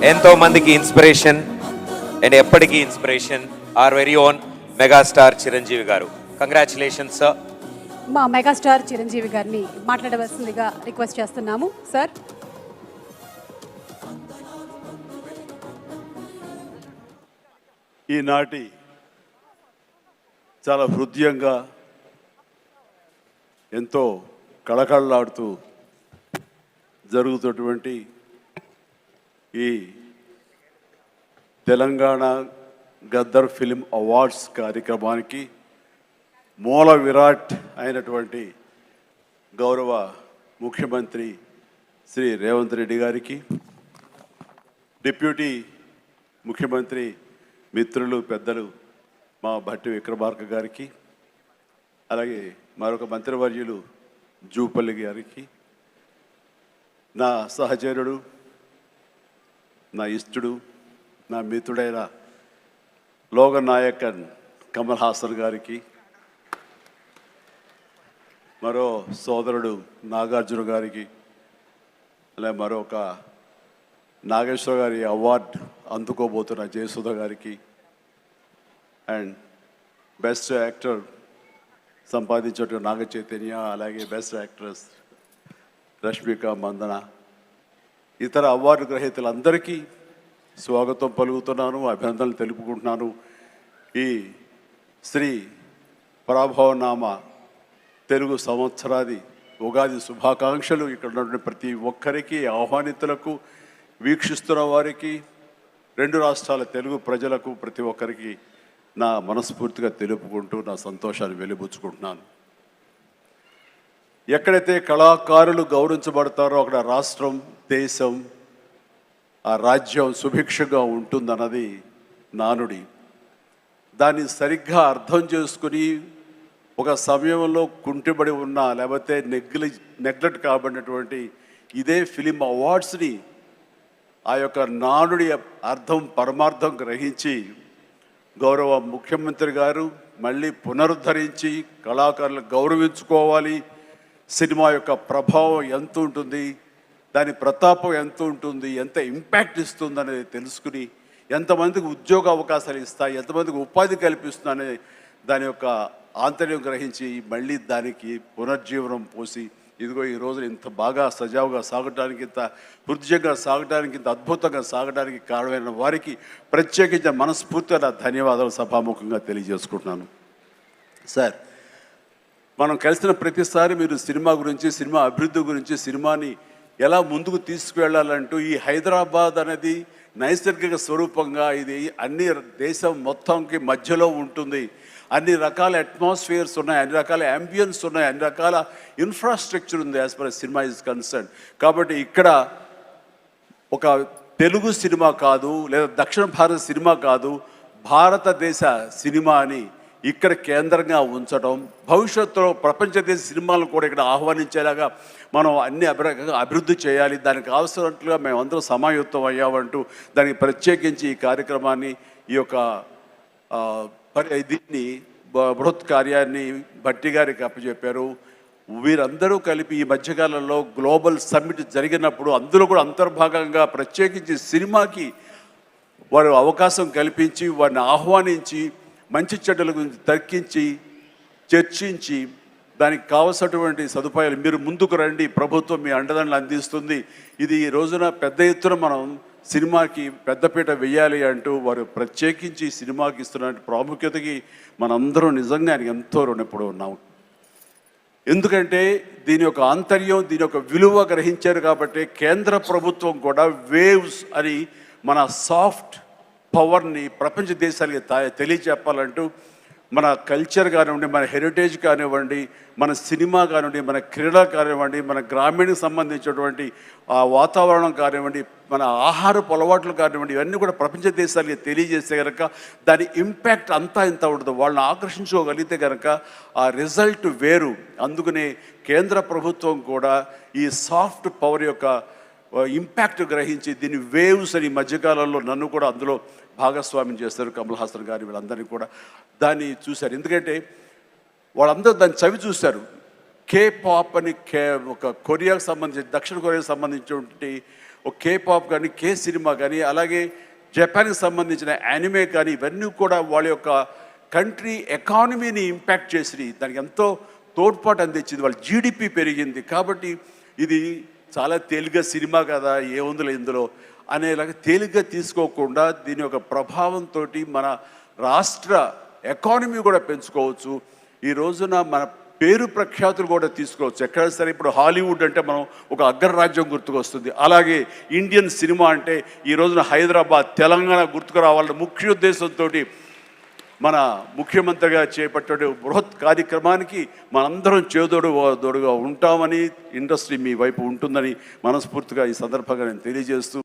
ఎంతో మందికి inspiration and ఎప్పటికీ inspiration our very own megastar Chiranjeevi garu. Congratulations sir. మా మెగాస్టార్ చిరంజీవి గారిని మాట్లాడవలసిందిగా రిక్వెస్ట్ చేస్తున్నాము సార్. ఈనాటి చాలా హృదయంగా ఎంతో కళకళలాడుతూ జరుగుతున్నటువంటి ఈ తెలంగాణ గద్దర్ ఫిలిం అవార్డ్స్ కార్యక్రమానికి మూల విరాట్ అయినటువంటి గౌరవ ముఖ్యమంత్రి శ్రీ రేవంత్ రెడ్డి గారికి, డిప్యూటీ ముఖ్యమంత్రి మిత్రులు పెద్దలు మా భట్టి విక్రమార్క గారికి, అలాగే మరొక మంత్రివర్యులు జూపల్లి గారికి, నా సహచరుడు, నా ఇష్టడు, నా మిత్రుడైన లోకనాయకన్ కమల్ హాసన్ గారికి, మరో సోదరుడు నాగార్జున గారికి, అలాగే మరొక నాగేశ్వర గారి అవార్డు అందుకోబోతున్న జయసుధ గారికి, అండ్ బెస్ట్ యాక్టర్ సంపాదించే నాగ చైతన్య, అలాగే బెస్ట్ యాక్ట్రెస్ రష్మిక మందన, ఇతర అవార్డు గ్రహీతలందరికీ స్వాగతం పలుకుతున్నాను, అభినందనలు తెలుపుకుంటున్నాను. ఈ శ్రీ పరాభవనామ తెలుగు సంవత్సరాది ఉగాది శుభాకాంక్షలు ఇక్కడ ఉన్నటువంటి ప్రతి ఒక్కరికి, ఆహ్వానితులకు, వీక్షిస్తున్న వారికి, రెండు రాష్ట్రాల తెలుగు ప్రజలకు ప్రతి ఒక్కరికి నా మనస్ఫూర్తిగా తెలుపుకుంటూ నా సంతోషాన్ని వెలిబుచ్చుకుంటున్నాను. ఎక్కడైతే కళాకారులు గౌరవించబడతారో అక్కడ రాష్ట్రం, దేశం, ఆ రాజ్యం సుభిక్షంగా ఉంటుందన్నది నానుడి. దాన్ని సరిగ్గా అర్థం చేసుకుని ఒక సమయంలో కుంటిబడి ఉన్న, లేకపోతే నెగ్లెక్ట్ కాబడినటువంటి ఇదే ఫిలిం అవార్డ్స్ని ఆ యొక్క నానుడి అర్థం పరమార్థం గ్రహించి గౌరవ ముఖ్యమంత్రి గారు మళ్ళీ పునరుద్ధరించి కళాకారులు గౌరవించుకోవాలి, సినిమా యొక్క ప్రభావం ఎంత ఉంటుంది, దాని ప్రతాపం ఎంత ఉంటుంది, ఎంత ఇంపాక్ట్ ఇస్తుంది అనేది తెలుసుకుని ఎంతమందికి ఉద్యోగ అవకాశాలు ఇస్తాయి, ఎంతమందికి ఉపాధి కల్పిస్తుందనే దాని యొక్క ఆంతర్యం గ్రహించి మళ్ళీ దానికి పునర్జీవనం పోసి ఇదిగో ఈ రోజున ఇంత బాగా సజావుగా సాగడానికి, ఇంత హృదయంగా సాగడానికి, ఇంత అద్భుతంగా సాగడానికి కారణమైన వారికి ప్రత్యేకించిన మనస్ఫూర్తిగా ధన్యవాదాలు సభాముఖంగా తెలియజేసుకుంటున్నాను. సార్, మనం కలిసిన ప్రతిసారి మీరు సినిమా గురించి, సినిమా అభివృద్ధి గురించి, సినిమాని ఎలా ముందుకు తీసుకువెళ్ళాలంటూ ఈ హైదరాబాద్ అనేది నైసర్గిక స్వరూపంగా ఇది అన్ని దేశం మొత్తంకి మధ్యలో ఉంటుంది, అన్ని రకాల అట్మాస్ఫియర్స్ ఉన్నాయి, అన్ని రకాల అంబియన్స్ ఉన్నాయి, అన్ని రకాల ఇన్ఫ్రాస్ట్రక్చర్ ఉంది as for cinema is concern. కాబట్టి ఇక్కడ ఒక తెలుగు సినిమా కాదు, లేదా దక్షిణ భారత సినిమా కాదు, భారతదేశ సినిమా అని ఇక్కడ కేంద్రంగా ఉంచడం, భవిష్యత్తులో ప్రపంచ దేశ సినిమాలను కూడా ఇక్కడ ఆహ్వానించేలాగా మనం అన్ని అభివృద్ధి చేయాలి, దానికి అవసరట్లుగా మేమందరం సమాయుత్తం అయ్యామంటూ దానికి ప్రత్యేకించి ఈ కార్యక్రమాన్ని, ఈ యొక్క దీన్ని బృహత్ కార్యాన్ని భట్టి గారికి అప్పచెప్పారు. వీరందరూ కలిపి ఈ మధ్యకాలంలో గ్లోబల్ సమ్మిట్ జరిగినప్పుడు అందులో కూడా అంతర్భాగంగా ప్రత్యేకించి సినిమాకి వారు అవకాశం కల్పించి వారిని ఆహ్వానించి మంచి చెడ్డల గురించి తర్కించి చర్చించి దానికి కావలసినటువంటి సదుపాయాలు మీరు ముందుకు రండి, ప్రభుత్వం మీ అండదండలు అందిస్తుంది, ఇది ఈ రోజున పెద్ద ఎత్తున మనం సినిమాకి పెద్దపీట వెయ్యాలి అంటూ వారు ప్రత్యేకించి సినిమాకి ఇస్తున్న ప్రాముఖ్యతకి మనందరం నిజంగా ఆయనకి ఎంతో రుణపడి ఉన్నాము. ఎందుకంటే దీని యొక్క ఆంతర్యం, దీని యొక్క విలువ గ్రహించారు కాబట్టి కేంద్ర ప్రభుత్వం కూడా వేవ్స్ అని మన సాఫ్ట్ పవర్ని ప్రపంచ దేశాలకి తెలియచెప్పాలంటూ మన కల్చర్ కానివ్వండి, మన హెరిటేజ్ కానివ్వండి, మన సినిమా కానివ్వండి, మన క్రీడ కానివ్వండి, మన గ్రామీణకు సంబంధించినటువంటి ఆ వాతావరణం కానివ్వండి, మన ఆహారపు అలవాట్లు కానివ్వండి, ఇవన్నీ కూడా ప్రపంచ దేశాలకి తెలియజేస్తే కనుక దాని ఇంపాక్ట్ అంతా ఇంత ఉండదు. వాళ్ళని ఆకర్షించుకోగలిగితే కనుక ఆ రిజల్ట్ వేరు. అందుకనే కేంద్ర ప్రభుత్వం కూడా ఈ సాఫ్ట్ పవర్ యొక్క ఇంపాక్ట్ గ్రహించి దీని వేవ్స్ అని మధ్యకాలంలో నన్ను కూడా అందులో భాగస్వామ్యం చేస్తారు, కమల్ హాసన్ గారి వీళ్ళందరినీ కూడా దాన్ని చూశారు. ఎందుకంటే వాళ్ళందరూ దాన్ని చవి చూశారు. కే పాప్ అని ఒక కొరియాకు సంబంధించి దక్షిణ కొరియాకు సంబంధించినటువంటి ఒక కే పాప్ కానీ కే సినిమా కానీ అలాగే జపాన్కి సంబంధించిన యానిమే కానీ ఇవన్నీ కూడా వాళ్ళ యొక్క కంట్రీ ఎకానమీని ఇంపాక్ట్ చేసి దానికి ఎంతో తోడ్పాటు అందించింది. వాళ్ళ జీడిపి పెరిగింది. కాబట్టి ఇది చాలా తేలిగ్గా సినిమా కదా ఏముందిలే ఇందులో అనేలాగా తేలిగ్గా తీసుకోకుండా దీని యొక్క ప్రభావంతో మన రాష్ట్ర ఎకానమీ కూడా పెంచుకోవచ్చు. ఈ రోజున మన పేరు ప్రఖ్యాతులు కూడా తీసుకోవచ్చు. ఎక్కడ సరే ఇప్పుడు హాలీవుడ్ అంటే మనం ఒక అగ్రరాజ్యం గుర్తుకొస్తుంది. అలాగే ఇండియన్ సినిమా అంటే ఈ రోజున హైదరాబాద్, తెలంగాణ గుర్తుకు రావాలన్న ముఖ్య ఉద్దేశంతో మన ముఖ్యమంత్రిగా చేపట్టే బృహత్ కార్యక్రమానికి మనందరం చేదోడుగా ఉంటామని, ఇండస్ట్రీ మీ వైపు ఉంటుందని మనస్ఫూర్తిగా ఈ సందర్భంగా నేను తెలియజేస్తూ